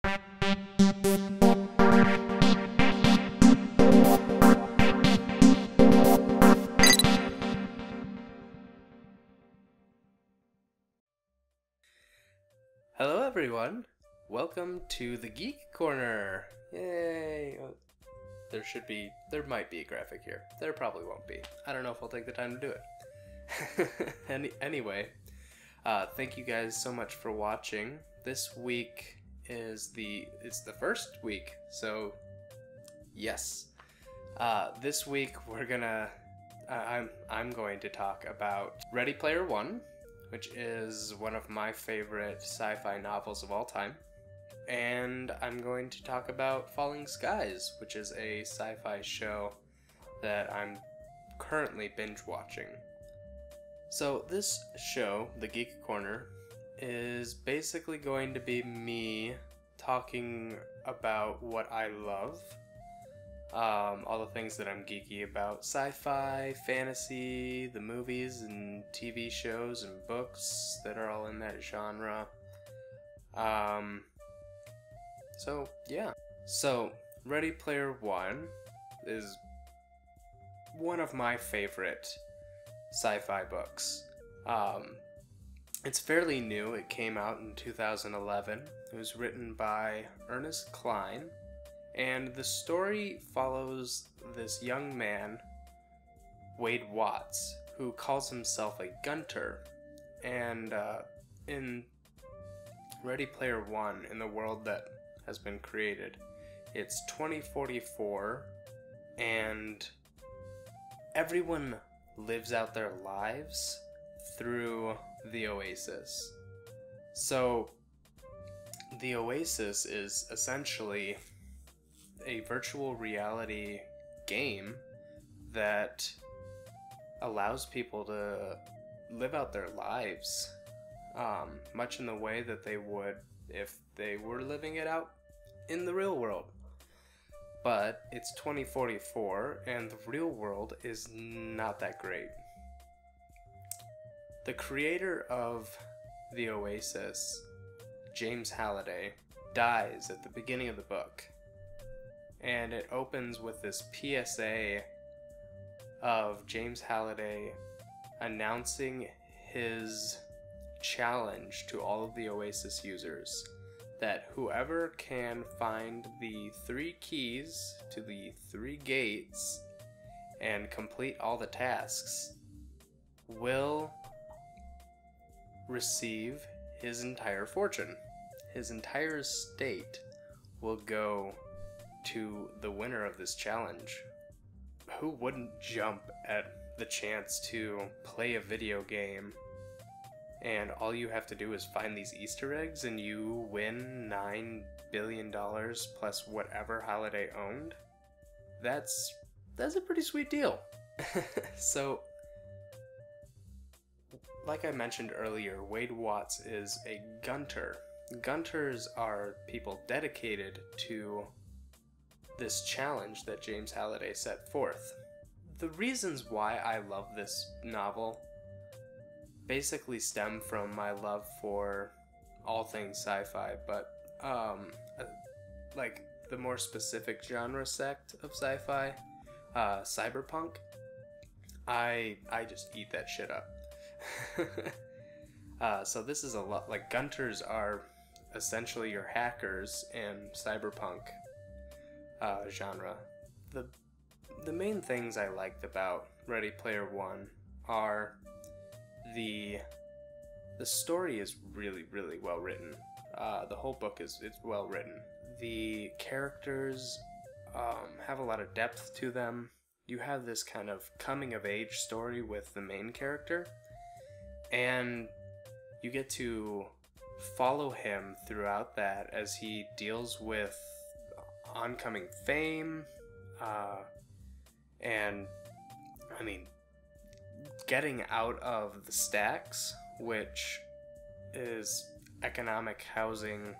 Hello everyone, welcome to the Geek Corner. Yay! There might be a graphic here. There probably won't be. I don't know if I'll take the time to do it. Anyway, thank you guys so much for watching. This week it's the first week, so yes. This week I'm going to talk about Ready Player One, which is one of my favorite sci-fi novels of all time. And I'm going to talk about Falling Skies, which is a sci-fi show that I'm currently binge watching. So this show, The Geek Corner, is basically going to be me talking about what I love, all the things that I'm geeky about, sci-fi, fantasy, the movies and TV shows and books that are all in that genre. So yeah. So Ready Player One is one of my favorite sci-fi books. It's fairly new. It came out in 2011. It was written by Ernest Cline. And the story follows this young man, Wade Watts, who calls himself a gunter. And in Ready Player One, in the world that has been created, it's 2044, and everyone lives out their lives through the Oasis. So the Oasis is essentially a virtual reality game that allows people to live out their lives much in the way that they would if they were living it out in the real world. But it's 2044 and the real world is not that great. The creator of the Oasis, James Halliday, dies at the beginning of the book. And it opens with this PSA of James Halliday announcing his challenge to all of the Oasis users that whoever can find the 3 keys to the 3 gates and complete all the tasks will receive his entire fortune. His entire estate will go to the winner of this challenge. Who wouldn't jump at the chance to play a video game and all you have to do is find these Easter eggs and you win $9 billion plus whatever Halliday owned? That's a pretty sweet deal. So, like I mentioned earlier, Wade Watts is a gunter. Gunters are people dedicated to this challenge that James Halliday set forth. The reasons why I love this novel basically stem from my love for all things sci-fi, but like the more specific genre sect of sci-fi, cyberpunk. I just eat that shit up. So this is a lot like Gunters are essentially your hackers in cyberpunk genre. The main things I liked about Ready Player One are the story is really well written. The whole book it's well written. The characters have a lot of depth to them. You have this kind of coming of age story with the main character, and you get to follow him throughout that as he deals with oncoming fame, and I mean, getting out of the stacks, which is economic housing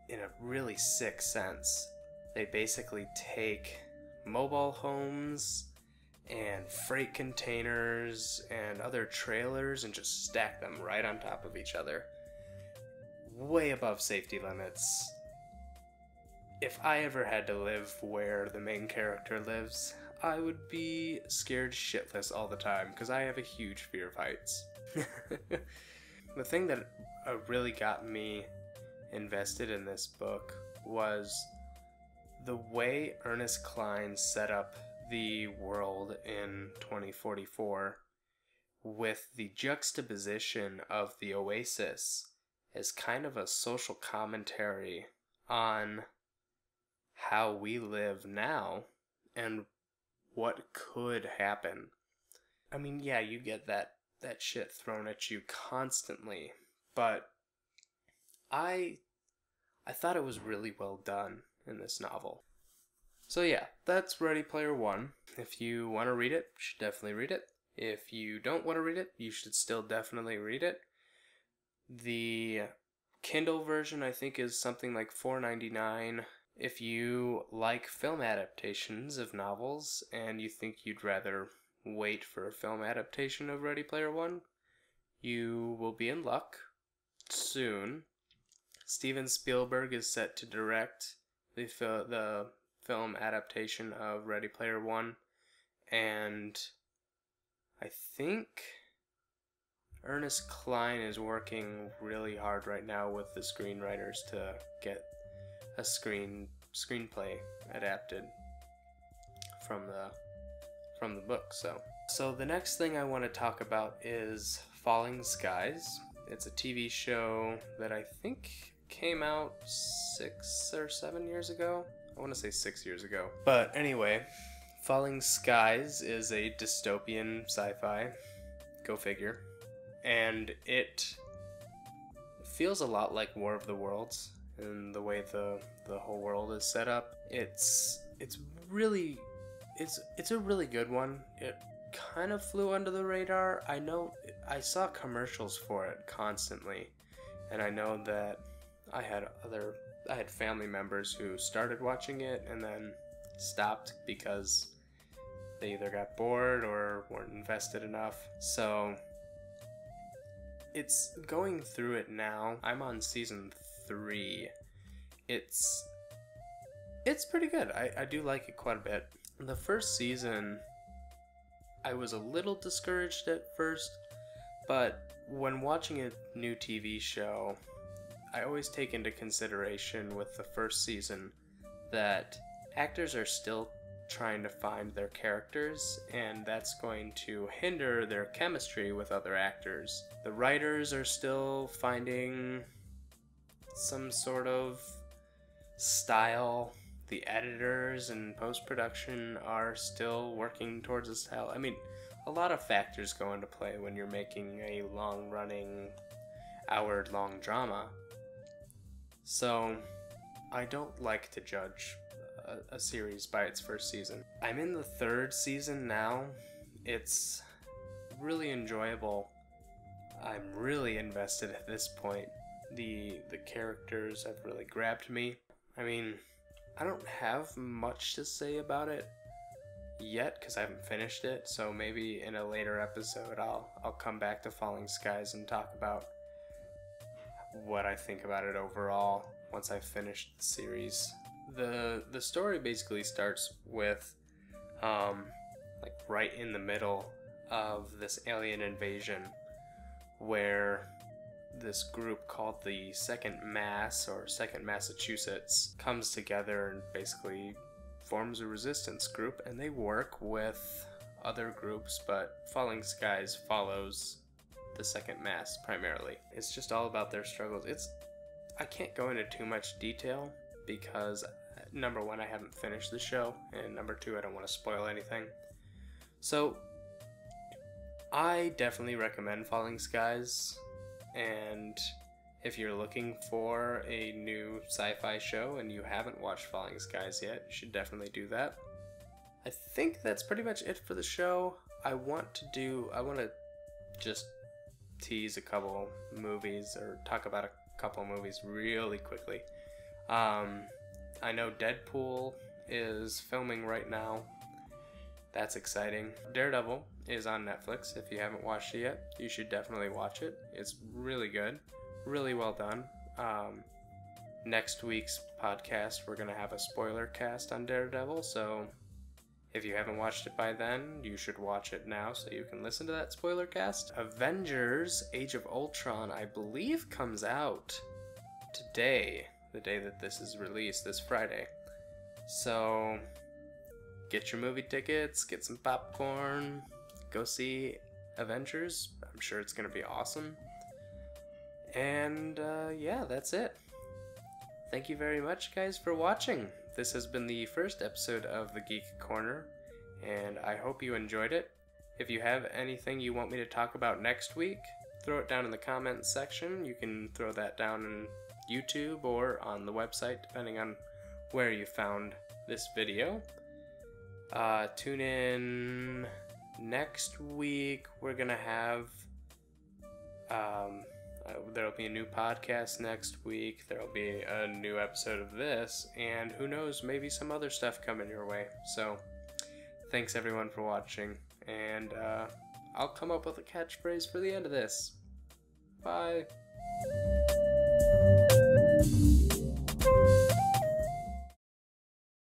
in a really sick sense. They basically take mobile homes and freight containers and other trailers and just stack them right on top of each other, way above safety limits, if I ever had to live where the main character lives, I would be scared shitless all the time because I have a huge fear of heights. The thing that really got me invested in this book was the way Ernest Cline set up the world in 2044 with the juxtaposition of the Oasis as kind of a social commentary on how we live now and what could happen. I mean, yeah, you get that shit thrown at you constantly, but I thought it was really well done in this novel. So yeah, that's Ready Player One. If you want to read it, you should definitely read it. If you don't want to read it, you should still definitely read it. The Kindle version, I think, is something like $4.99. If you like film adaptations of novels and you think you'd rather wait for a film adaptation of Ready Player One, you will be in luck soon. Steven Spielberg is set to direct the film adaptation of Ready Player One, and I think Ernest Cline is working really hard right now with the screenwriters to get a screenplay adapted from the book. So the next thing I want to talk about is Falling Skies. It's a TV show that I think came out 6 or 7 years ago. I want to say 6 years ago. But anyway, Falling Skies is a dystopian sci-fi. Go figure. And it feels a lot like War of the Worlds in the way the whole world is set up. It's really a really good one. It kind of flew under the radar. I know I saw commercials for it constantly, and I know that I had family members who started watching it and then stopped because they either got bored or weren't invested enough. So it's going through it now. I'm on season 3. It's pretty good. I do like it quite a bit. The first season, I was a little discouraged at first, but when watching a new TV show, I always take into consideration with the first season that actors are still trying to find their characters, and that's going to hinder their chemistry with other actors. The writers are still finding some sort of style. The editors and post-production are still working towards a style. I mean, a lot of factors go into play when you're making a long-running, hour-long drama. So, I don't like to judge a series by its first season. I'm in the 3rd season now. It's really enjoyable. I'm really invested at this point. The characters have really grabbed me. I mean, I don't have much to say about it yet because I haven't finished it, so maybe in a later episode I'll come back to Falling Skies and talk about what I think about it overall once I've finished the series. The story basically starts with like right in the middle of this alien invasion where this group called the Second Mass, or Second Massachusetts, comes together and basically forms a resistance group, and they work with other groups, but Falling Skies follows the Second Mass primarily. It's just all about their struggles. I can't go into too much detail because number one, I haven't finished the show, and number two, I don't want to spoil anything. So I definitely recommend Falling Skies. And if you're looking for a new sci-fi show and you haven't watched Falling Skies yet, you should definitely do that. I think that's pretty much it for the show. I want to just tease a couple movies or talk about a couple movies really quickly. I know Deadpool is filming right now. That's exciting. Daredevil is on Netflix. If you haven't watched it yet, you should definitely watch it. It's really good. Really well done. next week's podcast, we're going to have a spoiler cast on Daredevil, so if you haven't watched it by then, you should watch it now so you can listen to that spoiler cast. Avengers Age of Ultron, I believe, comes out today, the day that this is released, this Friday. So get your movie tickets, get some popcorn, go see Avengers. I'm sure it's going to be awesome. And yeah, that's it. Thank you very much, guys, for watching. This has been the first episode of the Geek Corner, and I hope you enjoyed it. If you have anything you want me to talk about next week, throw it down in the comments section. You can throw that down in YouTube or on the website, depending on where you found this video. Tune in next week. We're gonna have there'll be a new podcast next week. There'll be a new episode of this, and who knows, maybe some other stuff coming your way. So thanks everyone for watching, and I'll come up with a catchphrase for the end of this. Bye.